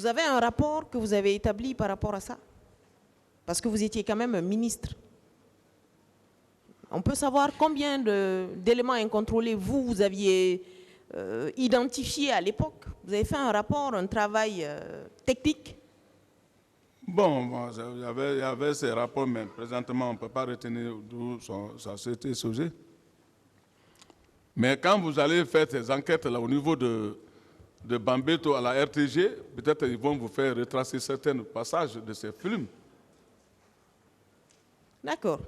Vous avez un rapport que vous avez établi par rapport à ça? Parce que vous étiez quand même un ministre. On peut savoir combien d'éléments incontrôlés vous aviez identifiés à l'époque? Vous avez fait un rapport, un travail technique? Bon, il y avait ces rapports, mais présentement, on ne peut pas retenir d'où ça s'était sujet. Mais quand vous allez faire ces enquêtes-là au niveau de Bambeto à la RTG, peut-être ils vont vous faire retracer certains passages de ces films. D'accord.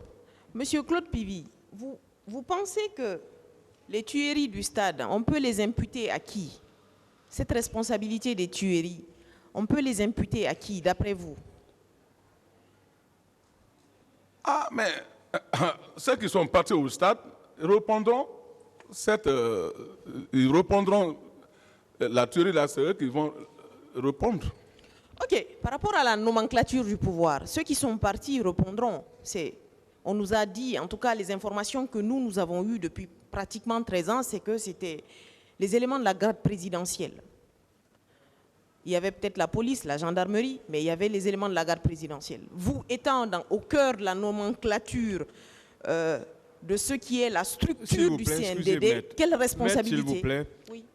Monsieur Claude Pivy, vous pensez que les tueries du stade, on peut les imputer à qui? Cette responsabilité des tueries, on peut les imputer à qui, d'après vous? Ah, mais ceux qui sont partis au stade répondront, la tuerie là, c'est eux qui vont répondre. Ok, par rapport à la nomenclature du pouvoir, ceux qui sont partis répondront. On nous a dit, en tout cas les informations que nous avons eues depuis pratiquement 13 ans, c'est que c'était les éléments de la garde présidentielle. Il y avait peut-être la police, la gendarmerie, mais il y avait les éléments de la garde présidentielle. Vous étant au cœur de la nomenclature de ce qui est la structure du CNDD, quelle responsabilité? S'il vous plaît. Oui.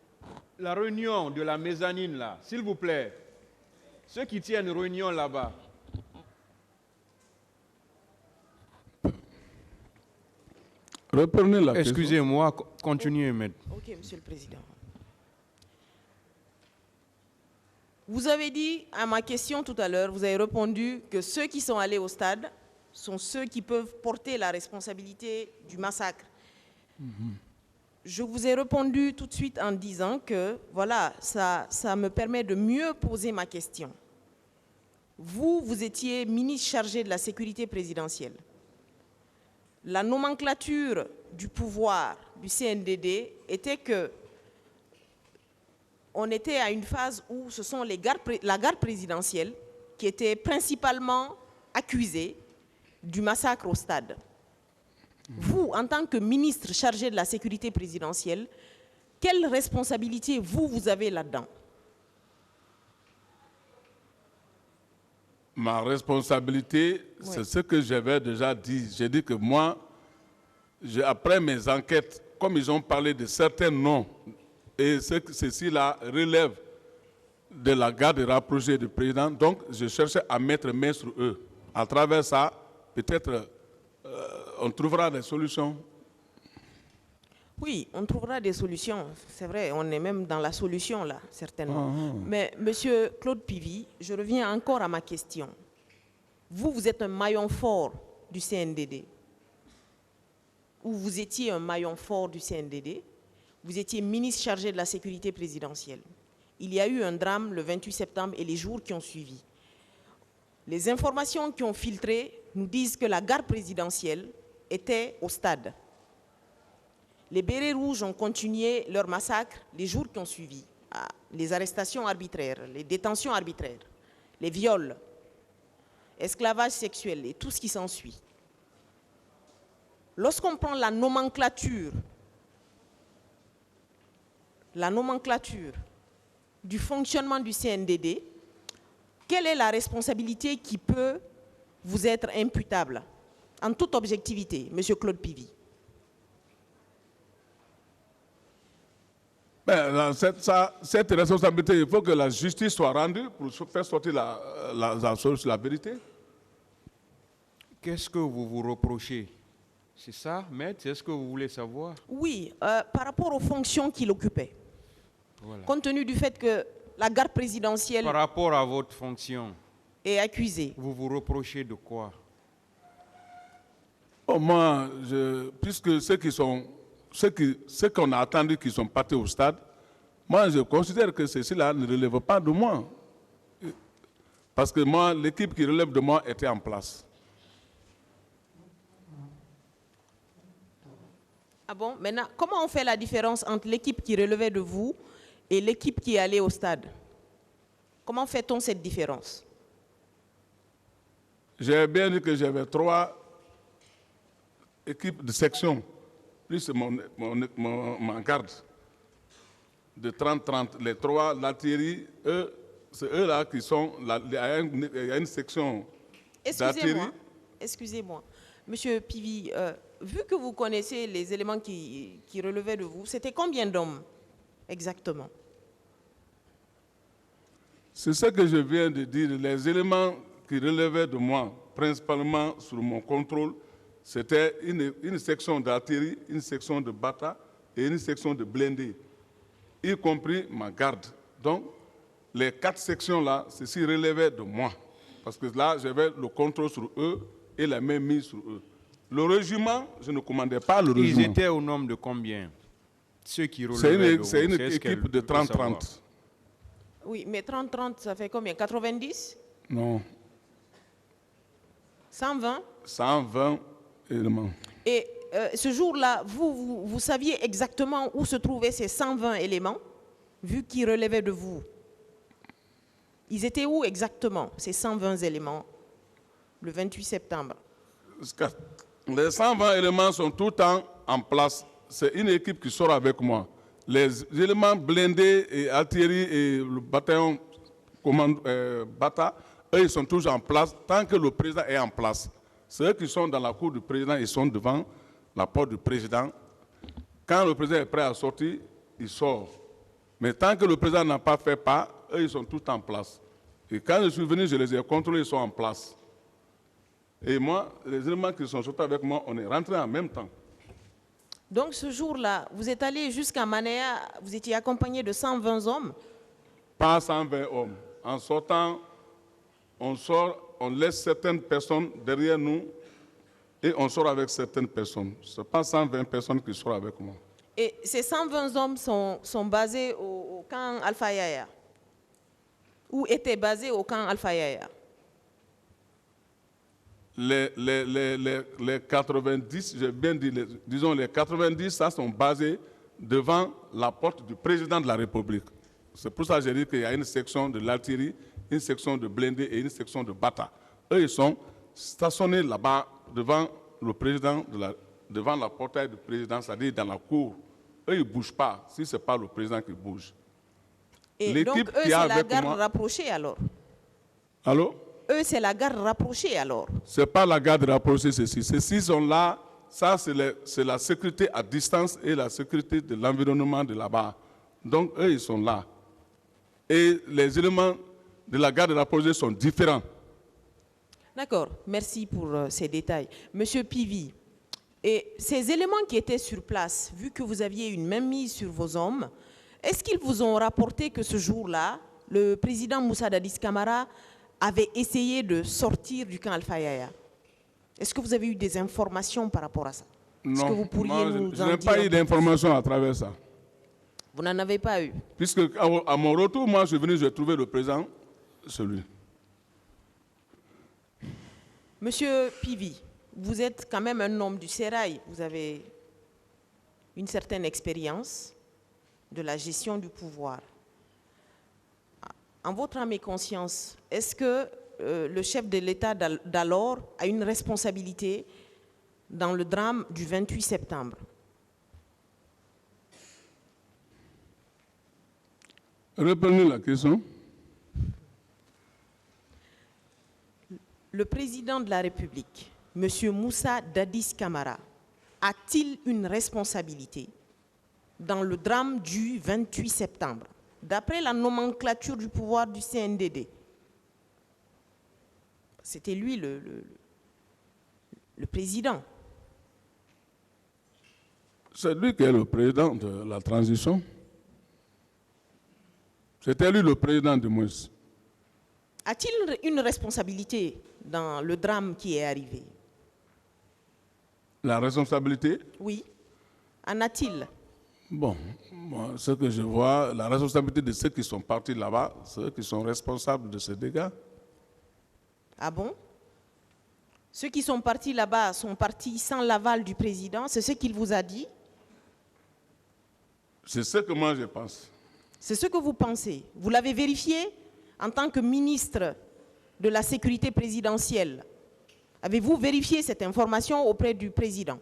La réunion de la mezzanine là, s'il vous plaît. Ceux qui tiennent réunion là-bas. Reprenez la question. Excusez-moi, continuez, maître. Ok, Monsieur le Président. Vous avez dit à ma question tout à l'heure, vous avez répondu que ceux qui sont allés au stade sont ceux qui peuvent porter la responsabilité du massacre. Je vous ai répondu tout de suite en disant que, voilà, ça me permet de mieux poser ma question. Vous étiez ministre chargé de la sécurité présidentielle. La nomenclature du pouvoir du CNDD était que on était à une phase où ce sont la garde présidentielle qui était principalement accusée du massacre au stade. Vous, en tant que ministre chargé de la sécurité présidentielle, quelle responsabilité vous avez là-dedans? Ma responsabilité, c'est ce que j'avais déjà dit. J'ai dit que moi, après mes enquêtes, comme ils ont parlé de certains noms, et ceci-là relève de la garde rapprochée du président, donc je cherchais à mettre main sur eux. À travers ça, peut-être on trouvera des solutions. Oui, on trouvera des solutions. C'est vrai, on est même dans la solution là, certainement. Mais Monsieur Claude Pivy, je reviens encore à ma question. Vous êtes un maillon fort du CNDD. Ou vous étiez un maillon fort du CNDD. Vous étiez ministre chargé de la sécurité présidentielle. Il y a eu un drame le 28 septembre et les jours qui ont suivi. Les informations qui ont filtré nous disent que la garde présidentielle était au stade. Les bérets rouges ont continué leur massacre les jours qui ont suivi. Les arrestations arbitraires, les détentions arbitraires, les viols, esclavage sexuel et tout ce qui s'ensuit. Lorsqu'on prend la nomenclature du fonctionnement du CNDD, quelle est la responsabilité qui peut vous être imputable? En toute objectivité, Monsieur Claude Pivy. Cette responsabilité, il faut que la justice soit rendue pour faire sortir la vérité. Qu'est-ce que vous vous reprochez? C'est ça, maître? C'est ce que vous voulez savoir? Oui, par rapport aux fonctions qu'il occupait. Voilà. Compte tenu du fait que la garde présidentielle par rapport à votre fonction, est accusée. Vous vous reprochez de quoi? Oh, moi, puisque ceux qu'on a attendu qui sont partis au stade, moi je considère que ceci-là ne relève pas de moi. Parce que moi, l'équipe qui relève de moi était en place. Ah bon? Maintenant, comment on fait la différence entre l'équipe qui relevait de vous et l'équipe qui est allée au stade? Comment fait-on cette différence? J'ai bien dit que j'avais 3 équipes de section, plus ma garde de 30-30. Les 3, l'artillerie, eux, c'est eux-là qui sont... Il y a une section d'artillerie. Excusez-moi. Monsieur Pivi, vu que vous connaissez les éléments qui relevaient de vous, c'était combien d'hommes exactement? C'est ce que je viens de dire. Les éléments qui relevaient de moi, principalement sur mon contrôle, c'était une section d'artillerie, une section de bata et une section de blindés, y compris ma garde. Donc, les 4 sections-là, ceci relevait de moi. Parce que là, j'avais le contrôle sur eux et la main mise sur eux. Le régiment, je ne commandais pas le régiment. Ils étaient au nombre de combien? Ceux qui relevaient de vous, c'est une équipe de 30-30. Oui, mais 30-30, ça fait combien? 90? Non. 120? 120 éléments. Et ce jour-là, vous saviez exactement où se trouvaient ces 120 éléments, vu qu'ils relevaient de vous? Ils étaient où exactement, ces 120 éléments, le 28 septembre? Les 120 éléments sont tout le temps en place. C'est une équipe qui sort avec moi. Les éléments blindés et artillerie et le bataillon Bata, eux, ils sont toujours en place tant que le président est en place. Ceux qui sont dans la cour du président, ils sont devant la porte du président. Quand le président est prêt à sortir, il sort. Mais tant que le président n'a pas fait pas, eux, ils sont tous en place. Et quand je suis venu, je les ai contrôlés, ils sont en place. Et moi, les éléments qui sont sortis avec moi, on est rentrés en même temps. Donc ce jour-là, vous êtes allé jusqu'à Manéa, vous étiez accompagné de 120 hommes? Pas 120 hommes. En sortant, on sort, on laisse certaines personnes derrière nous et on sort avec certaines personnes. Ce n'est pas 120 personnes qui sortent avec moi. Et ces 120 hommes sont basés au camp Alpha Yaya? Ou étaient basés au camp Alpha Yaya? Les 90, j'ai bien dit, disons les 90, ça sont basés devant la porte du président de la République. C'est pour ça que j'ai dit qu'il y a une section de l'artillerie, une section de blindés et une section de bata. Eux, ils sont stationnés là-bas devant le président, devant la portail du président, c'est-à-dire dans la cour. Eux, ils ne bougent pas, si ce n'est pas le président qui bouge. Et donc, eux, c'est la garde rapprochée alors? Allô? Eux, c'est la garde rapprochée alors? Ce n'est pas la garde rapprochée, ceci. Ceux-ci sont là, ça c'est la sécurité à distance et la sécurité de l'environnement de là-bas. Donc, eux, ils sont là. Et les éléments de la garde rapprochée sont différents. D'accord, merci pour ces détails. Monsieur Pivi, et ces éléments qui étaient sur place, vu que vous aviez une mainmise sur vos hommes, est-ce qu'ils vous ont rapporté que ce jour-là, le président Moussa Dadis Camara avait essayé de sortir du camp Alpha Yaya? Est-ce que vous avez eu des informations par rapport à ça? Non, que vous pourriez je n'ai pas eu d'informations à travers ça. Vous n'en avez pas eu? Puisque à mon retour, moi, je suis venu, j'ai trouvé le président, celui. Monsieur Pivi, vous êtes quand même un homme du sérail. Vous avez une certaine expérience de la gestion du pouvoir. En votre âme et conscience, est-ce que le chef de l'État d'alors a une responsabilité dans le drame du 28 septembre? Reprenez la question. Le président de la République, M. Moussa Dadis Camara, a-t-il une responsabilité dans le drame du 28 septembre, d'après la nomenclature du pouvoir du CNDD? C'était lui le président. C'est lui qui est le président de la transition. C'était lui le président de Moïse. A-t-il une responsabilité dans le drame qui est arrivé? La responsabilité? Oui. En a-t-il? Bon, moi, ce que je vois, la responsabilité de ceux qui sont partis là-bas, ceux qui sont responsables de ces dégâts. Ah bon? Ceux qui sont partis là-bas sont partis sans l'aval du président, c'est ce qu'il vous a dit? C'est ce que moi je pense. C'est ce que vous pensez. Vous l'avez vérifié en tant que ministre de la sécurité présidentielle. Avez-vous vérifié cette information auprès du président?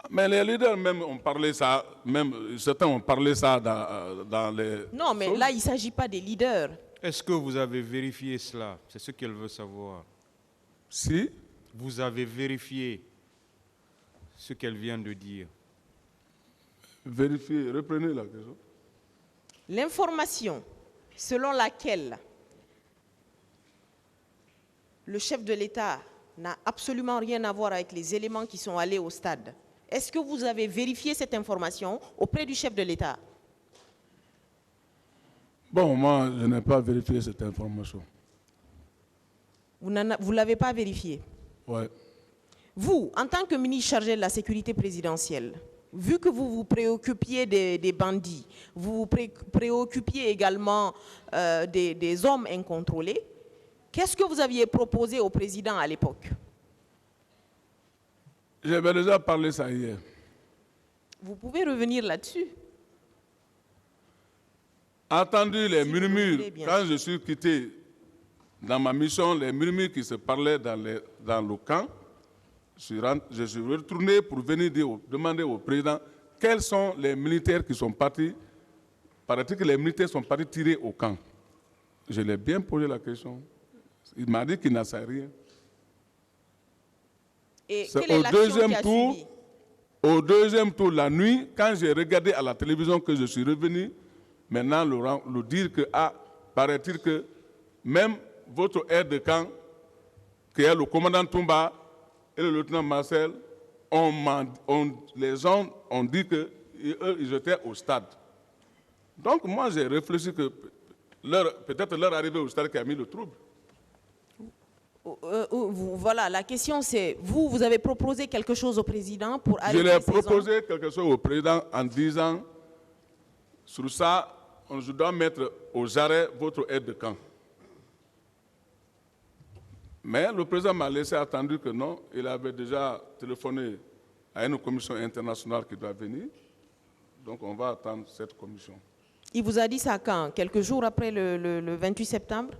Mais les leaders même ont parlé ça, même certains ont parlé ça dans les... Non, mais là, il ne s'agit pas des leaders. Est-ce que vous avez vérifié cela? C'est ce qu'elle veut savoir. Si, Vous avez vérifié ce qu'elle vient de dire. vérifiez, reprenez la question. L'information selon laquelle le chef de l'État n'a absolument rien à voir avec les éléments qui sont allés au stade. Est-ce que vous avez vérifié cette information auprès du chef de l'État? Bon, moi, je n'ai pas vérifié cette information. Vous ne l'avez pas vérifié? Ouais. Vous, en tant que ministre chargé de la sécurité présidentielle, vu que vous vous préoccupiez des bandits, vous vous préoccupiez également des hommes incontrôlés, qu'est-ce que vous aviez proposé au président à l'époque? J'avais déjà parlé ça hier. Vous pouvez revenir là-dessus. Entendu les Si vous murmures, voulez, bien quand sûr. je suis quitté dans ma mission, les murmures qui se parlaient dans le camp, je suis retourné pour venir demander au président quels sont les militaires qui sont partis. Paraît-il que les militaires sont partis tirer au camp. Je l'ai bien posé la question. Il m'a dit qu'il n'en sait rien. Et C'est quelle est au l'action deuxième qui a tour, suivi? au deuxième tour, la nuit, quand j'ai regardé à la télévision que je suis revenu, maintenant le dire que, paraît-il que même votre aide de camp, qui est le commandant Toumba et le lieutenant Marcel, les gens ont dit qu'eux, ils étaient au stade. Donc moi, j'ai réfléchi que peut-être leur arrivée au stade qui a mis le trouble. Voilà, la question c'est, vous avez proposé quelque chose au président pour Je arrêter l'ai ces hommes? proposé quelque chose au président en disant, sur ça, je dois mettre aux arrêts votre aide de camp. Mais le président m'a laissé attendre que non, il avait déjà téléphoné à une commission internationale qui doit venir. Donc on va attendre cette commission. Il vous a dit ça quand? Quelques jours après le 28 septembre?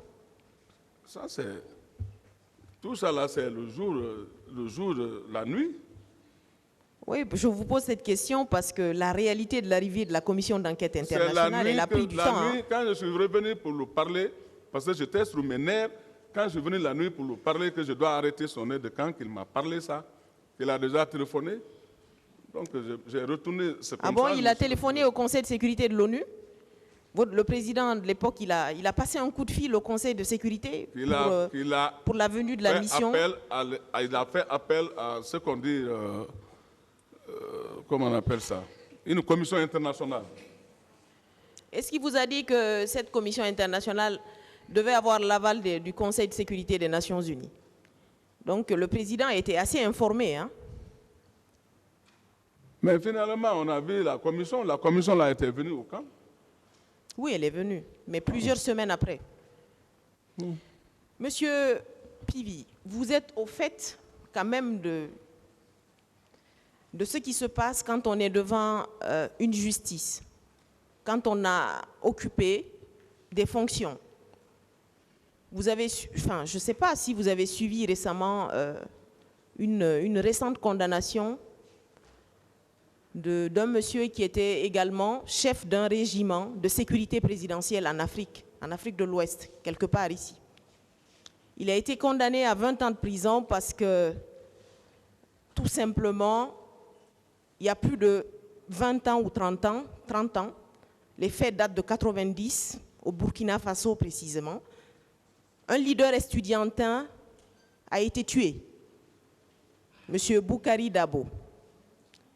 Ça, tout ça là, c'est le jour, la nuit. Oui, je vous pose cette question parce que la réalité de l'arrivée de la commission d'enquête C'est la internationale, nuit, elle a pris du temps. la nuit Hein. quand je suis revenu pour le parler, parce que j'étais sur mes nerfs, quand je suis venu la nuit pour le parler, que je dois arrêter son aide de camp, qu'il m'a parlé ça, qu'il a déjà téléphoné. Donc j'ai retourné. Ah bon, il a téléphoné au Conseil de sécurité de l'ONU? Le président de l'époque, il a passé un coup de fil au Conseil de sécurité pour la venue de la mission. Il a fait appel à ce qu'on dit, comment on appelle ça, une commission internationale. Est-ce qu'il vous a dit que cette commission internationale devait avoir l'aval du Conseil de sécurité des Nations Unies? Donc le président était assez informé. Hein? Mais finalement, on a vu la commission là était venue au camp. Oui, elle est venue, mais plusieurs semaines après. Monsieur Pivi, vous êtes au fait quand même de ce qui se passe quand on est devant une justice, quand on a occupé des fonctions. Vous avez, enfin, je ne sais pas si vous avez suivi récemment une récente condamnation d'un monsieur qui était également chef d'un régiment de sécurité présidentielle en Afrique de l'Ouest, quelque part ici. Il a été condamné à 20 ans de prison parce que, tout simplement, il y a plus de 20 ans ou 30 ans, les faits datent de 90, au Burkina Faso précisément, un leader estudiantin a été tué, M. Boukari Dabo.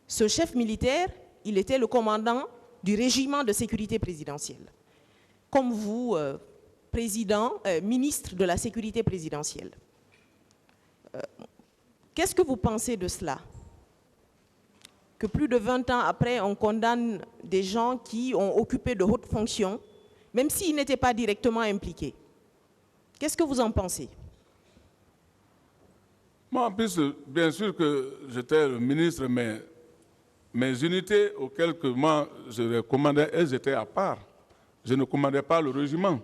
Ce chef militaire, il était le commandant du régiment de sécurité présidentielle. Comme vous, ministre de la sécurité présidentielle. Qu'est-ce que vous pensez de cela? Que plus de 20 ans après, on condamne des gens qui ont occupé de hautes fonctions, même s'ils n'étaient pas directement impliqués. Qu'est-ce que vous en pensez? Moi, en plus, bien sûr que j'étais le ministre, mais mes unités auxquelles moi je commandais, elles étaient à part. Je ne commandais pas le régiment.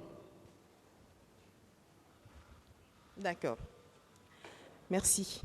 D'accord. Merci.